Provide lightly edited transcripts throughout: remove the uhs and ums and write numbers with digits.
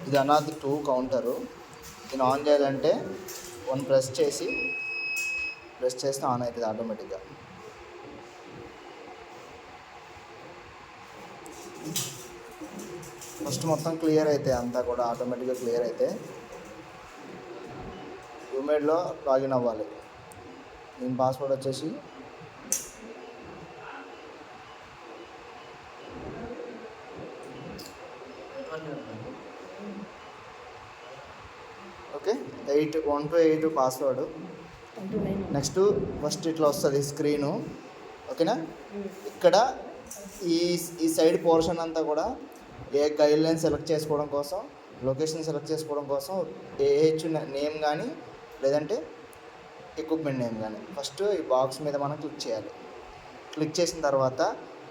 ఇది అనాథ్ 2 కౌంటరు. దీన్ని ఆన్ చేయాలంటే 1 ప్రెస్ చేస్తే ఆన్ అవుతుంది ఆటోమేటిక్గా. ఫస్ట్ మొత్తం క్లియర్ అయితే అంతా కూడా ఆటోమేటిక్గా క్లియర్ అయితే యూమేడ్లో లాగిన్ అవ్వాలి. దీని పాస్వర్డ్ వచ్చేసి okay 1 to 8 password. Next first ఇట్లా వస్తుంది స్క్రీను. ఓకేనా, ఇక్కడ ఈ సైడ్ పోర్షన్ అంతా కూడా ఏ గైడ్లైన్ సెలెక్ట్ చేసుకోవడం కోసం, లొకేషన్ సెలెక్ట్ చేసుకోవడం కోసం ఏహెచ్ నేమ్ కానీ లేదంటే ఎక్విప్మెంట్ నేమ్ కానీ ఫస్ట్ ఈ బాక్స్ మీద మనం క్లిక్ చేయాలి. క్లిక్ చేసిన తర్వాత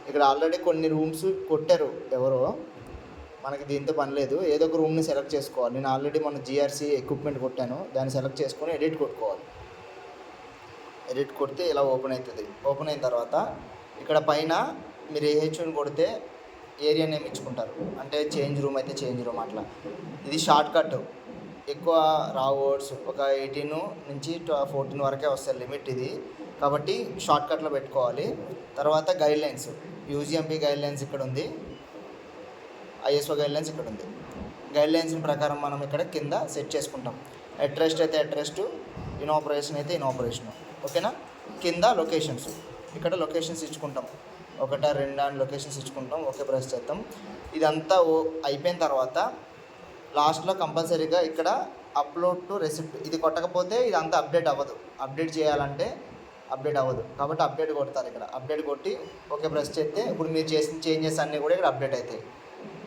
ఇక్కడ ఆల్రెడీ కొన్ని రూమ్స్ కొట్టారు ఎవరో, మనకి దీంతో పని లేదు. ఏదో ఒక రూమ్ని సెలెక్ట్ చేసుకోవాలి. నేను ఆల్రెడీ మన జిఆర్సీ ఎక్విప్మెంట్ కొట్టాను, దాన్ని సెలెక్ట్ చేసుకొని ఎడిట్ కొట్టుకోవాలి. ఎడిట్ కొడితే ఇలా ఓపెన్ అవుతుంది. ఓపెన్ అయిన తర్వాత ఇక్కడ పైన మీరు ఏహెచ్ని కొడితే ఏరియా నేమ్ ఇచ్చుకుంటారు, అంటే చేంజ్ రూమ్ అయితే చేంజ్ రూమ్ అట్లా. ఇది షార్ట్ కట్, ఎక్కువ రా వర్డ్స్ ఒక 18 నుంచి 14 వరకే వస్తాయి లిమిట్ ఇది, కాబట్టి షార్ట్ కట్లో పెట్టుకోవాలి. తర్వాత గైడ్లైన్స్, యూజీఎంపీ గైడ్లైన్స్ ఇక్కడ ఉంది, ఐఎస్ఓ గైడ్లైన్స్ ఇక్కడ ఉంది. గైడ్లైన్స్ ప్రకారం మనం ఇక్కడ కింద సెట్ చేసుకుంటాం. అట్రెస్ట్ అయితే అట్రెస్ట్, ఇనాపరేషన్ అయితే ఇనాపరేషన్. ఓకేనా, కింద లొకేషన్స్, ఇక్కడ లొకేషన్స్ ఇచ్చుకుంటాం. 1, 2 అని లొకేషన్స్ ఇచ్చుకుంటాం. ఓకే ప్రెస్ చేద్దాం. ఇదంతా అయిపోయిన తర్వాత లాస్ట్లో కంపల్సరీగా ఇక్కడ అప్లోడ్ టు రెసిప్ట్ ఇది కొట్టకపోతే ఇదంతా అప్డేట్ అవ్వదు. అప్డేట్ చేయాలంటే అప్డేట్ అవ్వదు, కాబట్టి అప్డేట్ కొడతారు. ఇక్కడ అప్డేట్ కొట్టి ఓకే ప్రెస్ చేస్తే ఇప్పుడు మీరు చేసిన చేంజెస్ అన్నీ కూడా ఇక్కడ అప్డేట్ అవుతాయి.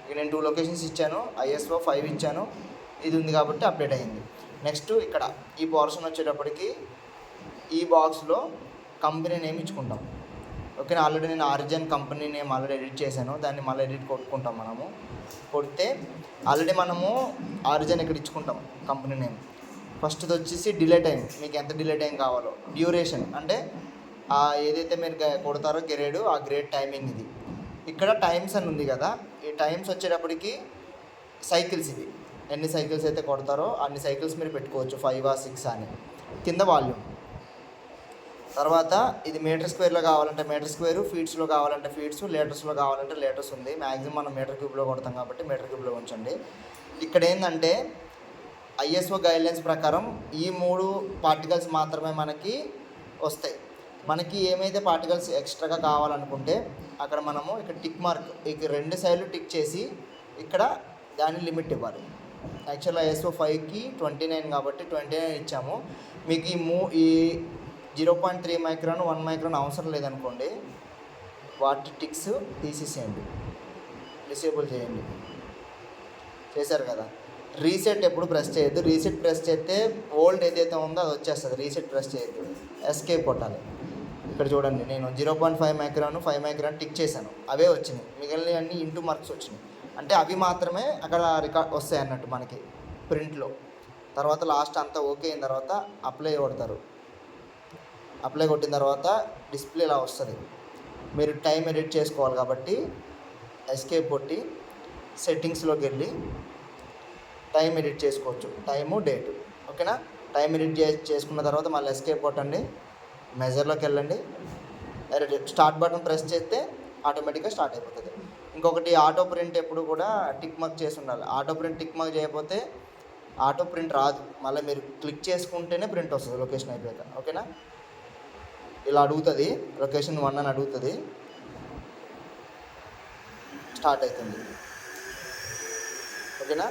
ఇక నేను 2 లొకేషన్స్ ఇచ్చాను, ఐఎస్ఓ 5 ఇచ్చాను, ఇది ఉంది కాబట్టి అప్డేట్ అయ్యింది. నెక్స్ట్ ఇక్కడ ఈ పోర్షన్ వచ్చేటప్పటికి ఈ బాక్స్లో కంపెనీ నేమ్ ఇచ్చుకుంటాం. ఓకేనా, ఆల్రెడీ నేను origin company name already edit చేశాను, దాన్ని మళ్ళీ ఎడిట్ కొట్టుకుంటాం. మనము కొడితే ఆల్రెడీ మనము ఆరిజిన్ ఇక్కడ ఇచ్చుకుంటాం కంపెనీ నేమ్. ఫస్ట్ది వచ్చేసి డిలే టైం, మీకు ఎంత డిలే టైం కావాలో. డ్యూరేషన్ అంటే ఏదైతే మీరు కొడతారో గ్రేడ్, ఆ గ్రేడ్ టైమింగ్ ఇది. ఇక్కడ టైమ్స్ అని ఉంది కదా, ఈ టైమ్స్ వచ్చేటప్పటికి సైకిల్స్ ఇవి, ఎన్ని సైకిల్స్ అయితే కొడతారో అన్ని సైకిల్స్ మీరు పెట్టుకోవచ్చు, 5 or 6 అని. కింద వాల్యూమ్. తర్వాత ఇది మీటర్ స్క్వేర్లో కావాలంటే మీటర్ స్క్వేరు, ఫీట్స్లో కావాలంటే ఫీట్స్, లీటర్స్లో కావాలంటే లీటర్స్ ఉంది. మ్యాక్సిమం మనం మీటర్ క్యూబ్లో కొడతాం కాబట్టి మీటర్ క్యూబ్లో ఉంచండి. ఇక్కడ ఏంటంటే ఐఎస్ఓ గైడ్లైన్స్ ప్రకారం ఈ 3 పార్టికల్స్ మాత్రమే మనకి వస్తాయి. మనకి ఏమైతే పార్టికల్స్ ఎక్స్ట్రాగా కావాలనుకుంటే అక్కడ మనము ఇక్కడ టిక్ మార్క్, ఇక 2 సైడ్లు టిక్ చేసి ఇక్కడ దాని లిమిట్ ఇవ్వాలి. యాక్చువల్గా ఐఎస్ఓ 5కి 29 కాబట్టి 29 ఇచ్చాము. మీకు ఈ 0.3 మైక్రాన్ 1 మైక్రాన్ అవసరం లేదనుకోండి, వాటి టిక్స్ తీసేసేయండి, డిసేబుల్ చేయండి. చేశారు కదా. రీసెట్ ఎప్పుడు ప్రెస్ చేయొద్దు. రీసెట్ ప్రెస్ చేస్తే ఓల్డ్ ఏదైతే ఉందో అది వచ్చేస్తుంది. రీసెట్ ప్రెస్ చేయొద్దు, ఎస్కేప్ కొట్టాలి. ఇక్కడ చూడండి, నేను 0.5 మైక్రాన్ 5 మైక్రాన్ టిక్ చేశాను, అవే వచ్చినాయి. మిగిలిన అన్నీ ఇంటూ మార్క్స్ వచ్చినాయి, అంటే అవి మాత్రమే అక్కడ రికార్డ్ వస్తాయి అన్నట్టు మనకి ప్రింట్లో. తర్వాత లాస్ట్ అంతా ఓకే అయిన తర్వాత అప్లై కొడతారు. అప్లై కొట్టిన తర్వాత డిస్ప్లే ఇలా వస్తుంది. మీరు టైం ఎడిట్ చేసుకోవాలి కాబట్టి ఎస్కేప్ కొట్టి సెట్టింగ్స్లోకి వెళ్ళి టైం ఎడిట్ చేసుకోవచ్చు, టైము డేటు. ఓకేనా, టైం ఎడిట్ చేసుకున్న తర్వాత మళ్ళీ ఎస్కేప్ కొట్టండి, మెజర్లోకి వెళ్ళండి, స్టార్ట్ బటన్ ప్రెస్ చేస్తే ఆటోమేటిక్గా స్టార్ట్ అయిపోతుంది. ఇంకొకటి, ఆటో ప్రింట్ ఎప్పుడు కూడా టిక్ మార్క్ చేసి ఉండాలి. ఆటో ప్రింట్ టిక్ మార్క్ చేయకపోతే ఆటో ప్రింట్ రాదు, మళ్ళీ మీరు క్లిక్ చేసుకుంటేనే ప్రింట్ వస్తుంది లొకేషన్ అయిపోయాక. ఓకేనా, ఇలా అడుగుతుంది, లొకేషన్ 1 అని అడుగుతుంది, స్టార్ట్ అవుతుంది. ఓకేనా.